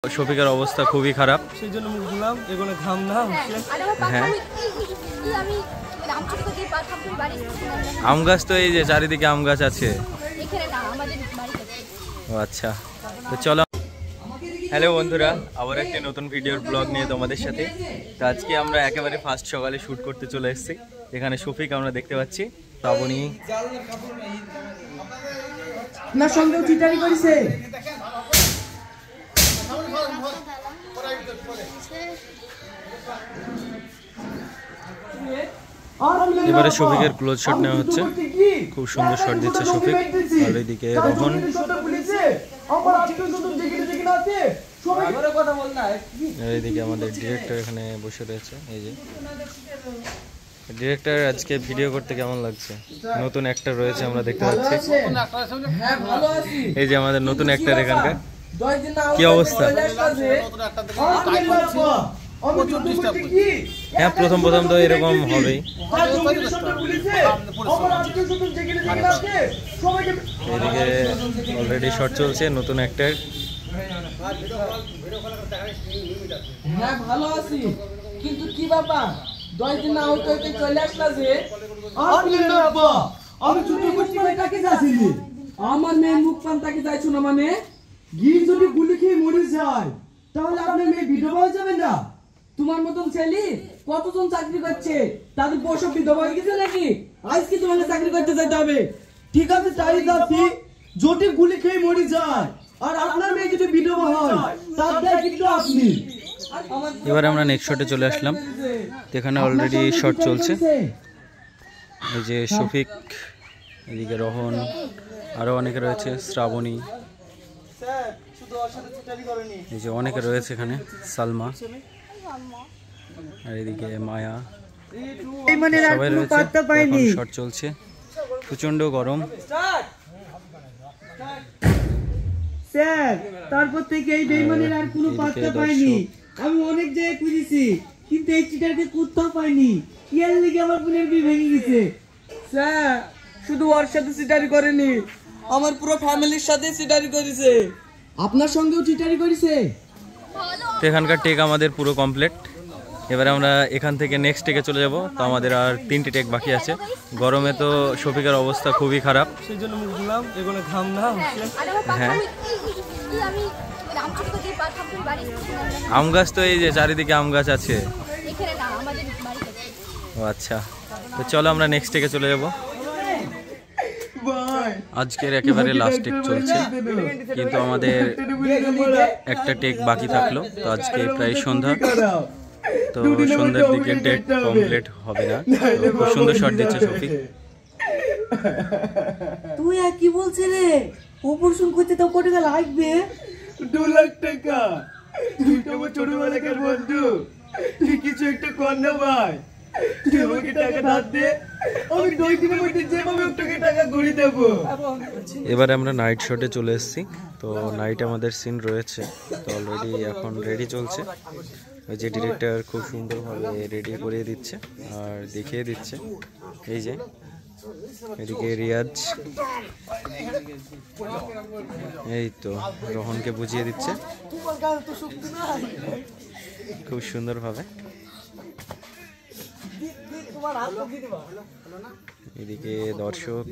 শফিকের অবস্থা খুবই খারাপ, সেই জন্য মুখ ধুলাম। এগুলো ঘাম না হ্যাঁ আম গাছ তো এই যে চারিদিকে আম গাছ আছে। ও আচ্ছা, তো চলো। হ্যালো বন্ধুরা, আবার একটা নতুন ভিডিওর ব্লগ নিয়ে তোমাদের সাথে। তো আজকে আমরা একেবারে ফার্স্ট সকালে শ্যুট করতে চলে এসেছি। এখানে শফিক আমরা দেখতে পাচ্ছি, শ্রাবণী না সঙ্গেও চিটারি করেছে। এবারে শফিকের ক্লোজ শট নেওয়া হচ্ছে, খুব সুন্দর শট দিচ্ছে শফিক। আর এইদিকে রোহন, এইদিকে আমাদের ডিরেক্টর এখানে বসে রয়েছে। এই যে ডিরেক্টর, আজকে ভিডিও করতে কেমন লাগছে? নতুন অ্যাক্টর রয়েছে আমরা দেখতে পাচ্ছি। এই যে আমাদের নতুন অ্যাক্টর এখানকার, কি অবস্থা? হ্যাঁ, প্রথম তো এরকম হবেই। এদিকে অলরেডি শট চলছে, নতুন অ্যাক্টর। হ্যাঁ ভালো আছি, কিন্তু কি বাবা 10 দিন না হইতে হইতে চলে আসলা যে? আমি ছোট কুষ্টি ভাইটাকে যাচ্ছিলি, আমার মেয়ে মুখ পান তাকে যাইছো না মানে? গিয়ে যদি গুলি খেয়ে মরে যায় তাহলে আপনার মেয়ে বিধবা হয়ে যাবে না? তোমার মতন ছেলে কতজন চাকরি করছে, তাদের বসে বিধবা হয়ে গেছে নাকি? আজকে তোমাকে চাকরি করতে যাইতে হবে। ঠিক আছে তাই যাচ্ছি, যদি গুলি খেয়ে মরে যায় আর আপনার মেয়ে যদি বিধবা হয় তার দায় কিন্তু আপনি। এবারে আমরা নেক্সট শটে চলে আসলাম। এখানে অলরেডি শট চলছে। এই যে শফিক, এদিকে রোহন, আরো অনেকে রয়েছে, শ্রাবণী, এই যে অনেকে রয়েছে এখানে, সালমা, আর এদিকে মায়া, সবাই রয়েছে। শট চলছে, প্রচন্ড গরম। স্যার তারপর থেকে এই বেইমানের আর কোনো পাত্তা পাইনি। আমি অনেক জায়গায় খুঁজেছি, কিন্তু এই চিটারকে কোথাও পাইনি। এর লিগে আমার বোনের বিয়ে ভেঙে গেছে। স্যার শুধু ওর সাথে চিটারি করেনি, আমার পুরো ফ্যামিলির সাথে চিটারি করেছে। আপনার সঙ্গেও চিটারি করেছে। এখানকার টেক আমাদের পুরো কমপ্লিট। এবারে আমরা এখান থেকে নেক্সট টেকে চলে যাব। তো আমাদের আর 3টি টেক বাকি আছে। গরমে তো শফিকের অবস্থা খুবই খারাপ, সেই জন্য মুখ ধুলাম। এগুলো ঘাম না হ্যাঁ আম গাছ তো এই যে চারিদিকে আম গাছ আছে। ও আচ্ছা, তো চলো আমরা নেক্সট টেকে চলে যাব। আজকের একেবারে লাস্ট টেক চলছে, কিন্তু আমাদের একটা টেক বাকি থাকলো। তো আজকে প্রায় সন্ধ্যা, তো সন্ধ্যার দিকে টেক কমপ্লিট হবে না। তো খুব সুন্দর শট দিচ্ছে শফিক। তুই আর কি বলছিস রে? অপারেশন করতে তো কত টাকা লাগবে? 2 লাখ টাকা। তুই তো আমার ছোটবেলাকার বন্ধু, তুই কিছু একটা কর না ভাই। তুই আমাকে টাকা ধার দে, আমি 2 দিনের মধ্যে যেভাবে তোকে টাকা করে দেবো। এবারে আমরা নাইট শটে চলে এসেছি। তো নাইট আমাদের সিন রয়েছে, তো অলরেডি এখন রেডি চলছে। ওই যে ডিরেক্টর খুব সুন্দরভাবে রেডি করিয়ে দিচ্ছে আর দেখিয়ে দিচ্ছে। এই যে এদিকে রিয়াজ, এই তো রোহনকে বুঝিয়ে দিচ্ছে খুব সুন্দরভাবে। এদিকে দর্শক,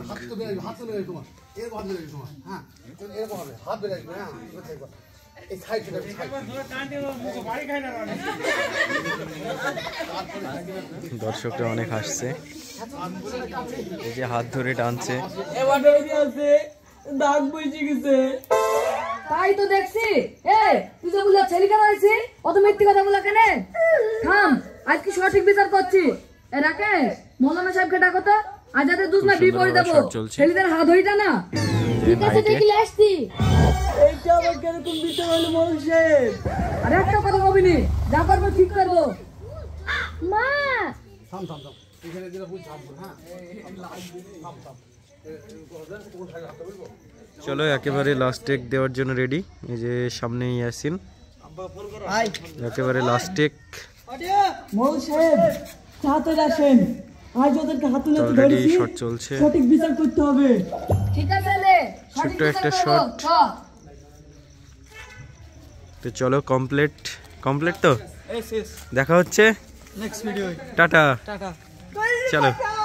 দর্শকরা অনেক হাসছে, এই যে হাত ধরে টানছে। দাগ বইছে গেছে, তাই তো দেখছি। তুই যে বলে ছেলে কেন আইছি, অত মিথ্যে কথা বলা কেন? থাম, আজকে সঠিক বিচার করছি। রাকেশ, মৌলানা সাহেবকে ডাকো তো, আজ যাদের দুধ না বি পড়ে দেবো, ছেলেদের হাত ধরিটা না। ঠিক আছে দেখলে আসছি। এইটা আবার কিরকম দিতে হলো মানুষের? আরে একটা কথা কবিনি, যা করবো ঠিক করবো। মা থাম এখানে যেটা বুঝ থামবো। হ্যাঁ চলো একেবারে লাস্ট টেক দেওয়ার জন্য রেডি। এই যে সামনেই ইয়াসিন, একেবারে লাস্ট টেক। মৌ সাহেব সাথে আসেন, আজ ওদেরকে হাতে নাতে ধরেছি, শট চলছে, সঠিক বিচার করতে হবে। ঠিক আছে রে, ছোট্ট একটা শট। তো তো চলো কমপ্লিট তো এই শেষ দেখা হচ্ছে নেক্সট ভিডিও টাটা টাটা চলো